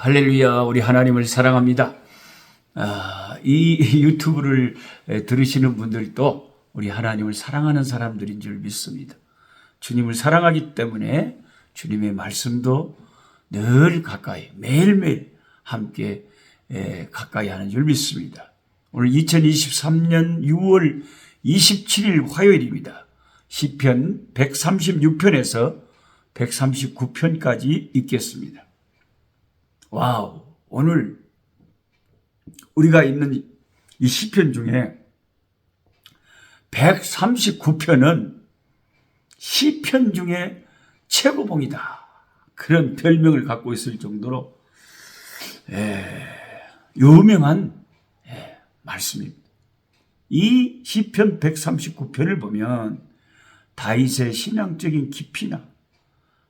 할렐루야, 우리 하나님을 사랑합니다. 이 유튜브를 들으시는 분들도 우리 하나님을 사랑하는 사람들인 줄 믿습니다. 주님을 사랑하기 때문에 주님의 말씀도 늘 가까이, 매일매일 함께 가까이 하는 줄 믿습니다. 오늘 2023년 6월 27일 화요일입니다. 시편 136편에서 139편까지 읽겠습니다. 와우, 오늘 우리가 읽는 이 시편 중에 139편은 시편 중에 최고봉이다. 그런 별명을 갖고 있을 정도로 유명한 말씀입니다. 이 시편 139편을 보면 다윗의 신앙적인 깊이나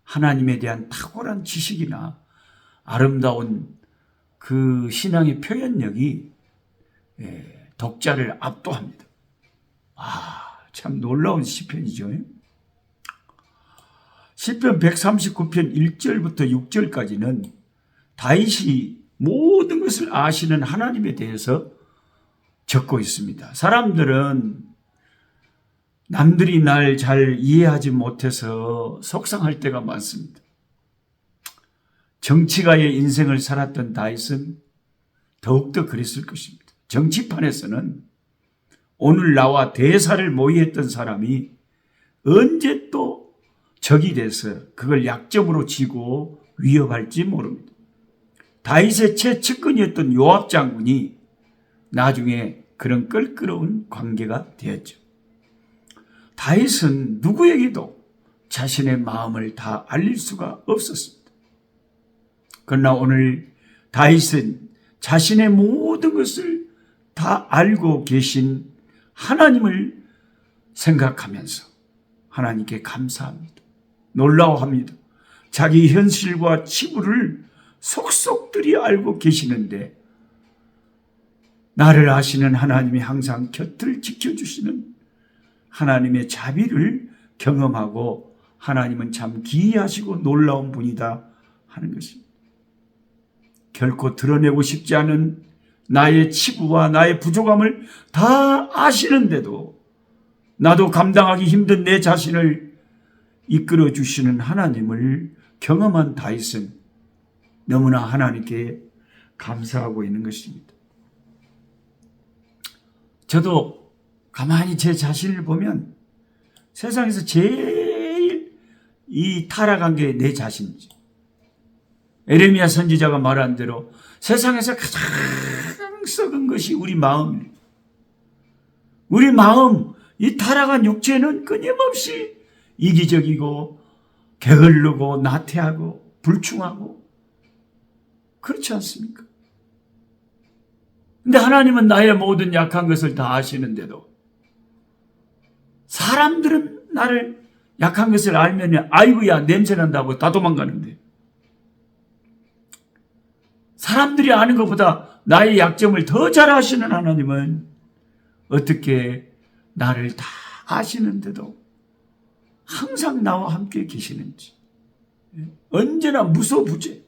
하나님에 대한 탁월한 지식이나 아름다운 그 신앙의 표현력이 독자를 압도합니다. 참 놀라운 시편이죠. 시편 139편 1절부터 6절까지는 다윗이 모든 것을 아시는 하나님에 대해서 적고 있습니다. 사람들은 남들이 날 잘 이해하지 못해서 속상할 때가 많습니다. 정치가의 인생을 살았던 다윗은 더욱더 그랬을 것입니다. 정치판에서는 오늘 나와 대사를 모의했던 사람이 언제 또 적이 돼서 그걸 약점으로 쥐고 위협할지 모릅니다. 다윗의 최측근이었던 요압 장군이 나중에 그런 껄끄러운 관계가 되었죠. 다윗은 누구에게도 자신의 마음을 다 알릴 수가 없었습니다. 그러나 오늘 다윗은 자신의 모든 것을 다 알고 계신 하나님을 생각하면서 하나님께 감사합니다. 놀라워합니다. 자기 현실과 치부를 속속들이 알고 계시는데 나를 아시는 하나님이 항상 곁을 지켜주시는 하나님의 자비를 경험하고 하나님은 참 기이하시고 놀라운 분이다 하는 것입니다. 결코 드러내고 싶지 않은 나의 치부와 나의 부족함을 다 아시는데도 나도 감당하기 힘든 내 자신을 이끌어 주시는 하나님을 경험한 다윗은 너무나 하나님께 감사하고 있는 것입니다. 저도 가만히 제 자신을 보면 세상에서 제일 타락한 게 내 자신이죠. 에레미야 선지자가 말한 대로 세상에서 가장 썩은 것이 우리 마음입니다. 우리 마음, 이 타락한 육체는 끊임없이 이기적이고 게을르고 나태하고 불충하고 그렇지 않습니까? 근데 하나님은 나의 모든 약한 것을 다 아시는데도 사람들은 나를 약한 것을 알면 아이고야 냄새난다고 다 도망가는데 사람들이 아는 것보다 나의 약점을 더 잘 아시는 하나님은 어떻게 나를 다 아시는데도 항상 나와 함께 계시는지 언제나 무소부재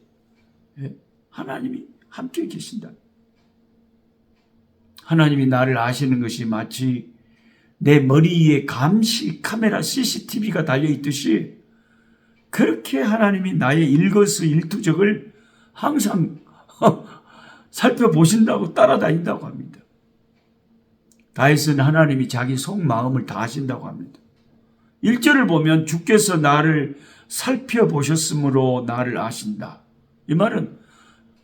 하나님이 함께 계신다. 하나님이 나를 아시는 것이 마치 내 머리 위에 감시 카메라 CCTV가 달려있듯이 그렇게 하나님이 나의 일거수일투족을 항상 살펴보신다고 따라다닌다고 합니다. 다윗은 하나님이 자기 속마음을 다 아신다고 합니다. 1절을 보면 주께서 나를 살펴보셨으므로 나를 아신다. 이 말은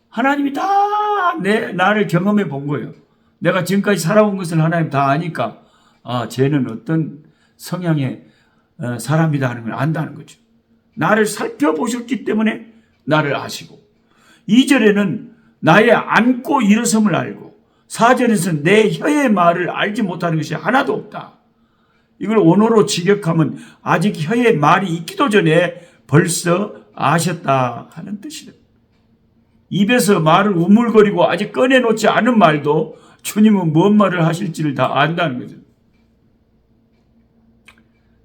하나님이 다 나를 경험해 본 거예요. 내가 지금까지 살아온 것을 하나님 다 아니까 쟤는 어떤 성향의 사람이다 하는 걸 안다는 거죠. 나를 살펴보셨기 때문에 나를 아시고 2절에는 나의 앉고 일어섬을 알고 4절에서는 내 혀의 말을 알지 못하는 것이 하나도 없다. 이걸 원어로 직역하면 아직 혀의 말이 있기도 전에 벌써 아셨다 하는 뜻이다. 입에서 말을 우물거리고 아직 꺼내놓지 않은 말도 주님은 뭔 말을 하실지를 다 안다는 거죠.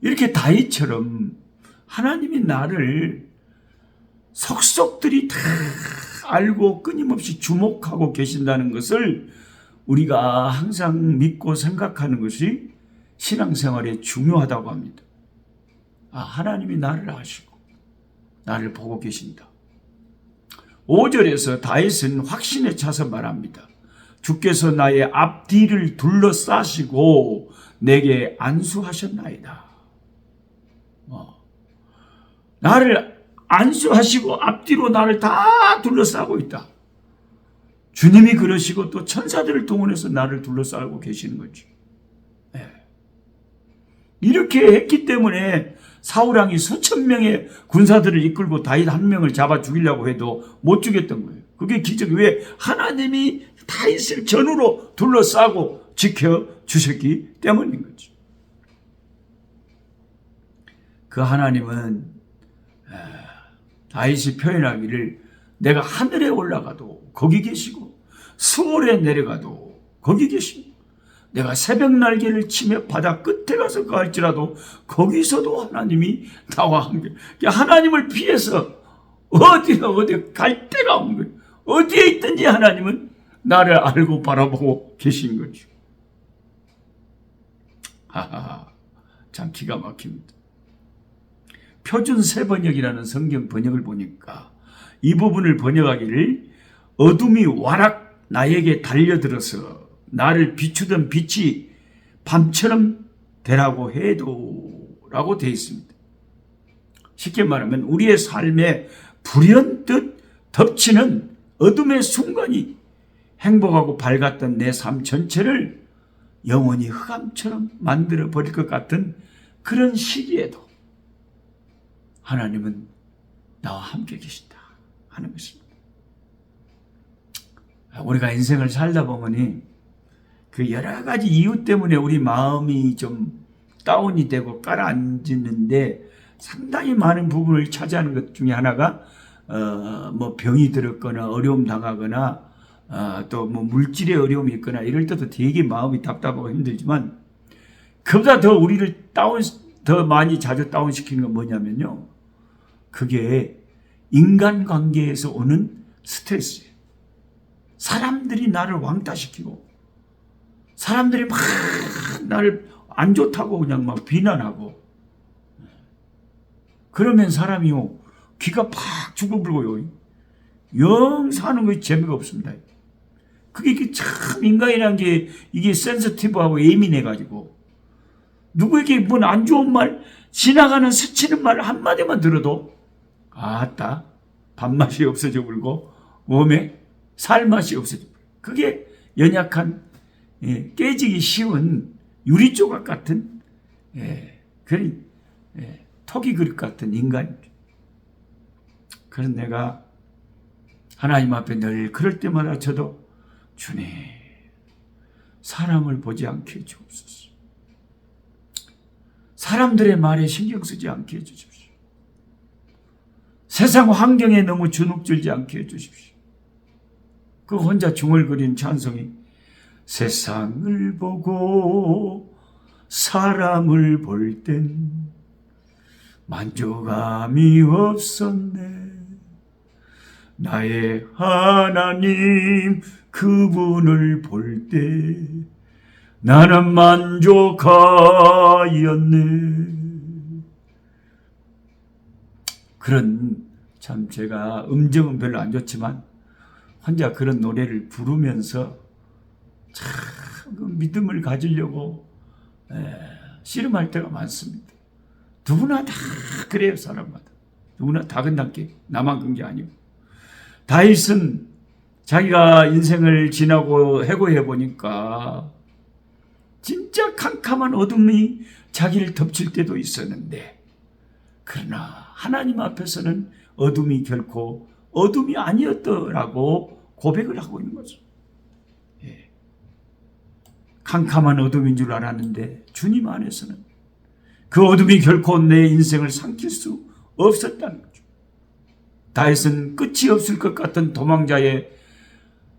이렇게 다윗처럼 하나님이 나를 속속들이 다 알고 끊임없이 주목하고 계신다는 것을 우리가 항상 믿고 생각하는 것이 신앙생활에 중요하다고 합니다. 하나님이 나를 아시고 나를 보고 계신다. 5절에서 다윗은 확신에 차서 말합니다. 주께서 나의 앞뒤를 둘러싸시고 내게 안수하셨나이다. 나를 안수하시고 앞뒤로 나를 다 둘러싸고 있다. 주님이 그러시고 또 천사들을 동원해서 나를 둘러싸고 계시는 거지. 이렇게 했기 때문에 사울왕이 수천 명의 군사들을 이끌고 다윗 한 명을 잡아 죽이려고 해도 못 죽였던 거예요. 그게 기적이. 왜? 하나님이 다윗을 전으로 둘러싸고 지켜주셨기 때문인 거죠. 그 하나님은 다윗이 표현하기를 내가 하늘에 올라가도 거기 계시고 수월에 내려가도 거기 계시고 내가 새벽 날개를 치며 바다 끝에 가서 갈지라도 거기서도 하나님이 나와 함께. 하나님을 피해서 어디 갈 데가 없는 거예요. 어디에 있든지 하나님은 나를 알고 바라보고 계신 거죠. 참 기가 막힙니다. 표준 새번역이라는 성경 번역을 보니까 이 부분을 번역하기를 어둠이 와락 나에게 달려들어서 나를 비추던 빛이 밤처럼 되라고 해도 라고 되어 있습니다. 쉽게 말하면 우리의 삶에 불현듯 덮치는 어둠의 순간이 행복하고 밝았던 내 삶 전체를 영원히 흑암처럼 만들어 버릴 것 같은 그런 시기에도 하나님은 나와 함께 계신다 하는 것입니다. 우리가 인생을 살다 보니 그 여러 가지 이유 때문에 우리 마음이 좀 다운이 되고 깔아앉는데 상당히 많은 부분을 차지하는 것 중에 하나가 뭐 병이 들었거나 어려움 당하거나 또 뭐 물질의 어려움이 있거나 이럴 때도 되게 마음이 답답하고 힘들지만 그보다 더 우리를 더 많이 자주 다운시키는 건 뭐냐면요. 그게 인간관계에서 오는 스트레스예요. 사람들이 나를 왕따시키고 사람들이 막 나를 안 좋다고 그냥 막 비난하고 그러면 사람이요 기가 팍 죽어불고요. 영 사는 거 재미가 없습니다. 그게 참 인간이라는 게 이게 센서티브하고 예민해가지고 누구에게 뭔 안 좋은 말 지나가는 스치는 말 한마디만 들어도 아따 밥맛이 없어져 불고 몸에 살맛이 없어져 불고 그게 연약한 깨지기 쉬운 유리 조각 같은 그런 토기 그릇 같은 인간입니다. 그런 내가 하나님 앞에 늘 그럴 때마다 저도 주님 사람을 보지 않게 해주옵소서. 사람들의 말에 신경 쓰지 않게 해주십시오. 세상 환경에 너무 주눅들지 않게 해주십시오. 그 혼자 중얼거리는 찬송이 세상을 보고 사람을 볼 땐 만족감이 없었네. 나의 하나님 그분을 볼 때 나는 만족하였네. 그런 참 제가 음정은 별로 안 좋지만 혼자 그런 노래를 부르면서 참 믿음을 가지려고 씨름할 때가 많습니다. 누구나 다 그래요. 사람마다 누구나 다 끝났게 나만 그런 게 아니고 다윗은 자기가 인생을 지나고 해고해 보니까 진짜 캄캄한 어둠이 자기를 덮칠 때도 있었는데 그러나 하나님 앞에서는 어둠이 결코 어둠이 아니었더라고 고백을 하고 있는 거죠. 캄캄한 어둠인 줄 알았는데 주님 안에서는 그 어둠이 결코 내 인생을 삼킬 수 없었다는 거죠. 다윗은 끝이 없을 것 같은 도망자의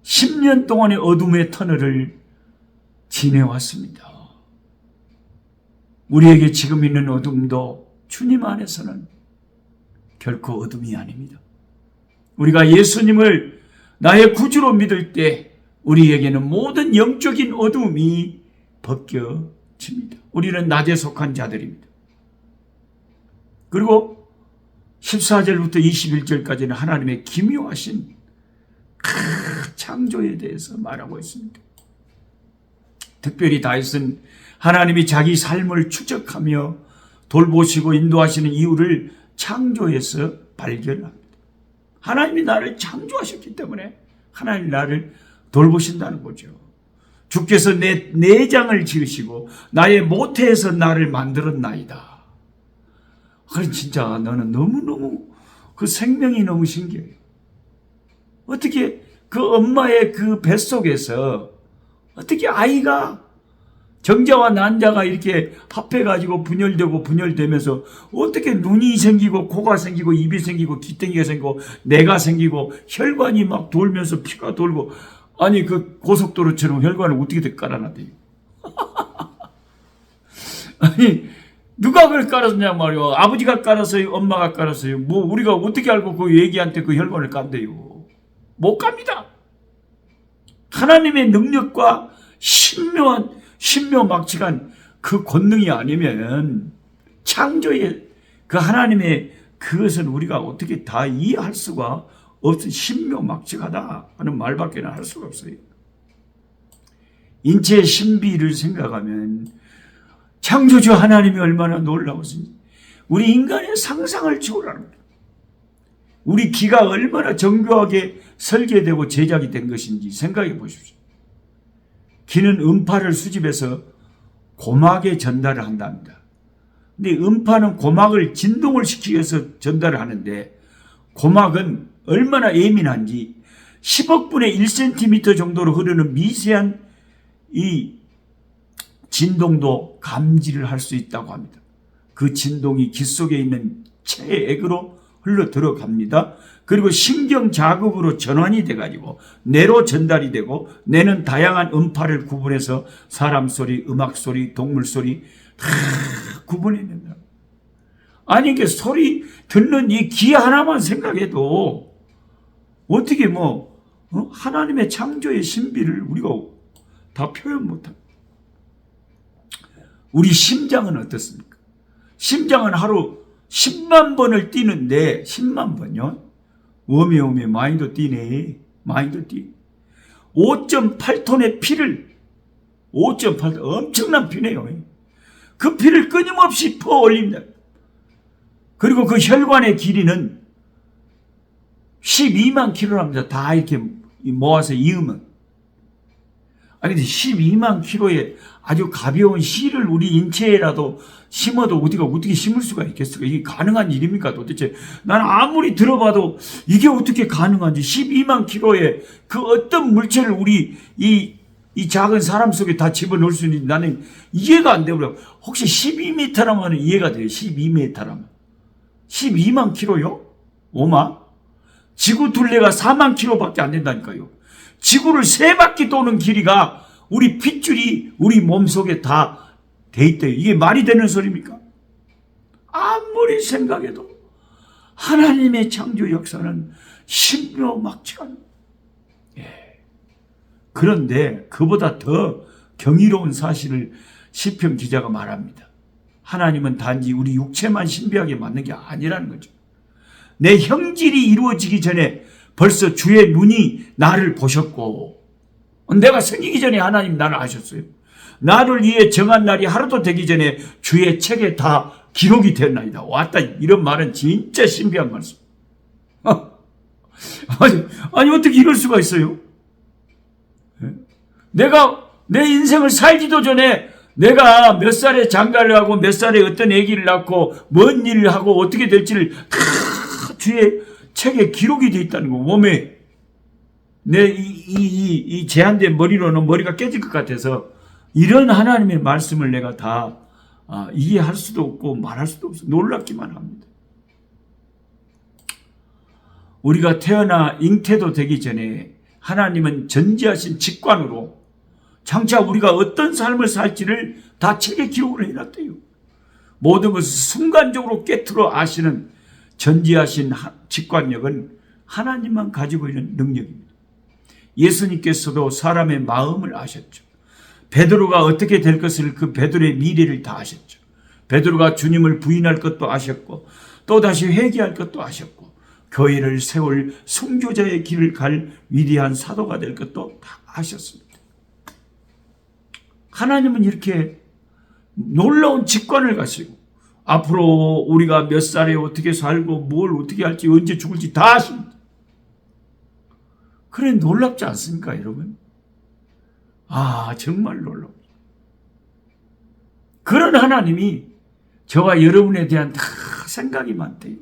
10년 동안의 어둠의 터널을 지내왔습니다. 우리에게 지금 있는 어둠도 주님 안에서는 결코 어둠이 아닙니다. 우리가 예수님을 나의 구주로 믿을 때 우리에게는 모든 영적인 어둠이 벗겨집니다. 우리는 낮에 속한 자들입니다. 그리고 14절부터 21절까지는 하나님의 기묘하신 창조에 대해서 말하고 있습니다. 특별히 다윗은 하나님이 자기 삶을 추적하며 돌보시고 인도하시는 이유를 창조에서 발견합니다. 하나님이 나를 창조하셨기 때문에 하나님이 나를 돌보신다는 거죠. 주께서 내 내장을 지으시고 나의 모태에서 나를 만들었나이다. 그래, 진짜 나는 너무너무 그 생명이 너무 신기해요. 어떻게 그 엄마의 그 뱃속에서 어떻게 아이가 정자와 난자가 이렇게 합해가지고 분열되면서 어떻게 눈이 생기고 코가 생기고 입이 생기고 기땡기가 생기고 뇌가 생기고 혈관이 막 돌면서 피가 돌고, 아니 그 고속도로처럼 혈관을 어떻게 깔아놨대요. 아니 누가 그걸 깔았냐 말이요. 아버지가 깔았어요, 엄마가 깔았어요. 뭐 우리가 어떻게 알고 그 애기한테 그 혈관을 깐대요. 못 갑니다. 하나님의 능력과 신묘막측한 그 권능이 아니면 창조의 그 하나님의 그것은 우리가 어떻게 다 이해할 수가 없어. 신묘막측하다 하는 말밖에 할 수가 없어요. 인체의 신비를 생각하면 창조주 하나님이 얼마나 놀라우신지, 우리 인간의 상상을 초월합니다. 우리 기가 얼마나 정교하게 설계되고 제작이 된 것인지 생각해 보십시오. 기는 음파를 수집해서 고막에 전달을 한답니다. 근데 음파는 고막을 진동을 시키기 위해서 전달을 하는데, 고막은 얼마나 예민한지 10억분의 1cm 정도로 흐르는 미세한 이 진동도 감지를 할 수 있다고 합니다. 그 진동이 기 속에 있는 체액으로 흘러 들어갑니다. 그리고 신경 자극으로 전환이 돼가지고 뇌로 전달이 되고, 뇌는 다양한 음파를 구분해서 사람 소리, 음악 소리, 동물 소리 다 구분해낸다. 아니 이게 소리 듣는 이 귀 하나만 생각해도 어떻게 하나님의 창조의 신비를 우리가 다 표현 못합니다. 우리 심장은 어떻습니까? 심장은 하루 10만 번을 뛰는데, 10만 번요? 오메 많이도 뛰네. 많이도 뛰. 5.8톤의 피를, 5.8톤 엄청난 피네요. 그 피를 끊임없이 퍼 올립니다. 그리고 그 혈관의 길이는 12만 킬로랍니다. 다 이렇게 모아서 이으면. 아니 근데 12만 킬로의 아주 가벼운 실을 우리 인체에라도 심어도 우리가 어떻게 심을 수가 있겠을까? 이게 가능한 일입니까 도대체? 나는 아무리 들어봐도 이게 어떻게 가능한지, 12만 킬로의 그 어떤 물체를 우리 이 작은 사람 속에 다 집어넣을 수 있는지 나는 이해가 안 되고요. 혹시 12m라면 이해가 돼요? 12m라면 12만 킬로요? 오마? 지구 둘레가 4만 킬로밖에 안 된다니까요. 지구를 3바퀴 도는 길이가 우리 핏줄이 우리 몸속에 다 돼 있대요. 이게 말이 되는 소리입니까? 아무리 생각해도 하나님의 창조 역사는 신묘막측한. 그런데 그보다 더 경이로운 사실을 시편 기자가 말합니다. 하나님은 단지 우리 육체만 신비하게 만든 게 아니라는 거죠. 내 형질이 이루어지기 전에 벌써 주의 눈이 나를 보셨고, 내가 생기기 전에 하나님 나를 아셨어요. 나를 위해 정한 날이 하루도 되기 전에 주의 책에 다 기록이 됐나이다. 왔다. 이런 말은 진짜 신비한 말씀. 아니 어떻게 이럴 수가 있어요? 내가 내 인생을 살기도 전에 내가 몇 살에 장가를 하고 몇 살에 어떤 아기를 낳고 뭔 일을 하고 어떻게 될지를 다 주의 책에 기록이 되어 있다는 거. 몸에 내 이 제한된 머리로는 머리가 깨질 것 같아서 이런 하나님의 말씀을 내가 다 이해할 수도 없고 말할 수도 없어. 놀랍기만 합니다. 우리가 태어나 잉태도 되기 전에 하나님은 전지하신 직관으로 장차 우리가 어떤 삶을 살지를 다 책에 기록을 해놨대요. 모든 것을 순간적으로 깨트려 아시는 전지하신 직관력은 하나님만 가지고 있는 능력입니다. 예수님께서도 사람의 마음을 아셨죠. 베드로가 어떻게 될 것을 그 베드로의 미래를 다 아셨죠. 베드로가 주님을 부인할 것도 아셨고 또다시 회개할 것도 아셨고 교회를 세울 선교자의 길을 갈 위대한 사도가 될 것도 다 아셨습니다. 하나님은 이렇게 놀라운 직관을 가지고 앞으로 우리가 몇 살에 어떻게 살고 뭘 어떻게 할지 언제 죽을지 다 아십니다. 그래 놀랍지 않습니까 여러분? 정말 놀랍니다. 그런 하나님이 저와 여러분에 대한 다 생각이 많대요.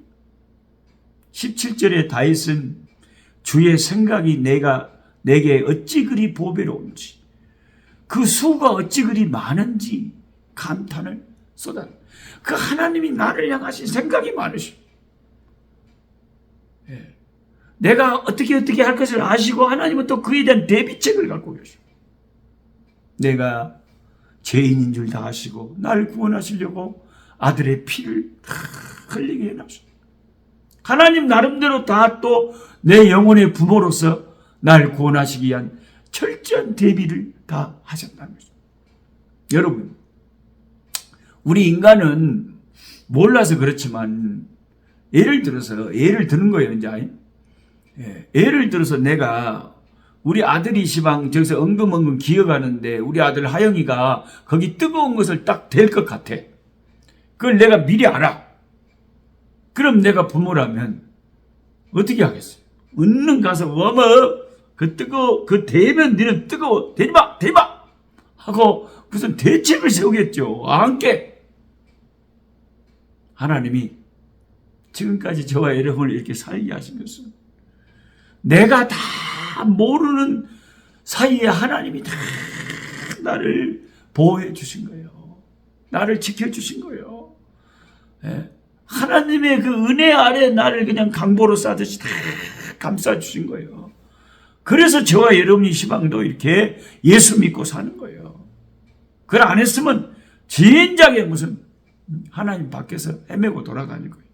17절에 다윗은 주의 생각이 내게 어찌 그리 보배로운지 그 수가 어찌 그리 많은지 감탄을 쏟아. 그 하나님이 나를 향하신 생각이 많으시오. 내가 어떻게 할 것을 아시고 하나님은 또 그에 대한 대비책을 갖고 계시오. 내가 죄인인 줄 다 아시고 나를 구원하시려고 아들의 피를 다 흘리게 해놨소. 하나님 나름대로 다 또 내 영혼의 부모로서 날 구원하시기 위한 철저한 대비를 다 하셨다는 거죠. 여러분, 우리 인간은 몰라서 그렇지만 예를 드는 거예요. 이제 예를 들어서 내가 우리 아들이 시방 저기서 엉금엉금 기어가는데 우리 아들 하영이가 거기 뜨거운 것을 딱 댈 것 같아. 그걸 내가 미리 알아. 그럼 내가 부모라면 어떻게 하겠어요? 얼른 가서 어머 그 대면 너는 뜨거워 대지마 하고 무슨 대책을 세우겠죠. 안 깨. 하나님이 지금까지 저와 여러분을 이렇게 살게 하신 것은 내가 다 모르는 사이에 하나님이 다 나를 보호해 주신 거예요. 나를 지켜주신 거예요. 하나님의 그 은혜 아래 나를 그냥 강보로 싸듯이 다 감싸주신 거예요. 그래서 저와 여러분이 시방도 이렇게 예수 믿고 사는 거예요. 그걸 안 했으면 진작에 무슨 하나님 밖에서 헤매고 돌아다닐 거예요.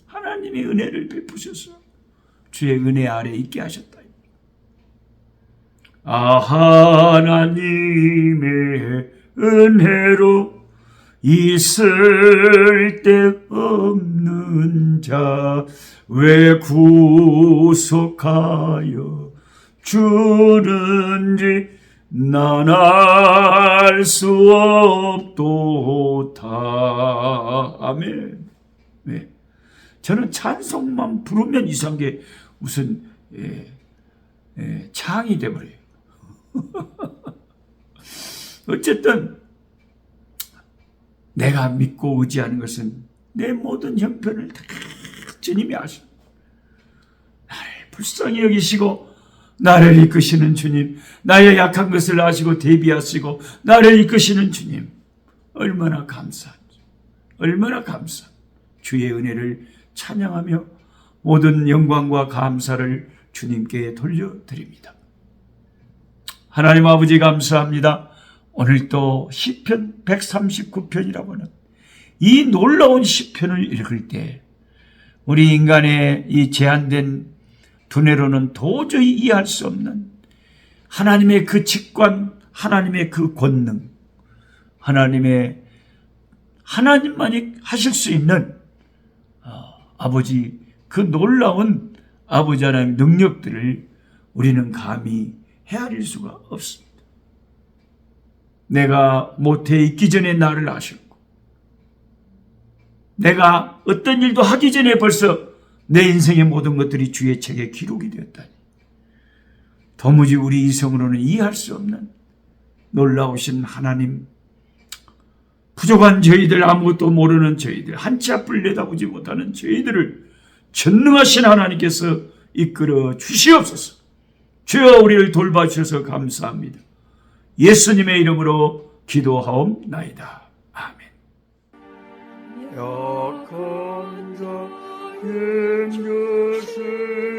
하나님이 은혜를 베푸셔서 주의 은혜 아래 있게 하셨다. 하나님의 은혜로 있을 데 없는 자 왜 구속하여 주는지 난 알 수 없도다. 아멘. 네. 저는 찬송만 부르면 이상한 게 무슨 창이 돼버려요. 어쨌든 내가 믿고 의지하는 것은 내 모든 형편을 다 주님이 아시고 나를 불쌍히 여기시고 나를 이끄시는 주님, 나의 약한 것을 아시고 대비하시고 나를 이끄시는 주님, 얼마나 감사한지, 얼마나 감사. 주의 은혜를 찬양하며 모든 영광과 감사를 주님께 돌려드립니다. 하나님 아버지 감사합니다. 오늘 또 시편 139편이라고 하는 이 놀라운 시편을 읽을 때 우리 인간의 이 제한된 두뇌로는 도저히 이해할 수 없는 하나님의 그 직관, 하나님의 그 권능, 하나님만이 하실 수 있는 아버지 그 놀라운 아버지 하나님의 능력들을 우리는 감히 헤아릴 수가 없습니다. 내가 모태에 있기 전에 나를 아셨고 내가 어떤 일도 하기 전에 벌써 내 인생의 모든 것들이 주의 책에 기록이 되었다니 도무지 우리 이성으로는 이해할 수 없는 놀라우신 하나님, 부족한 저희들, 아무것도 모르는 저희들, 한치 앞을 내다보지 못하는 저희들을 전능하신 하나님께서 이끌어 주시옵소서. 주여 우리를 돌봐주셔서 감사합니다. 예수님의 이름으로 기도하옵나이다. 아멘. 약한 자인 것을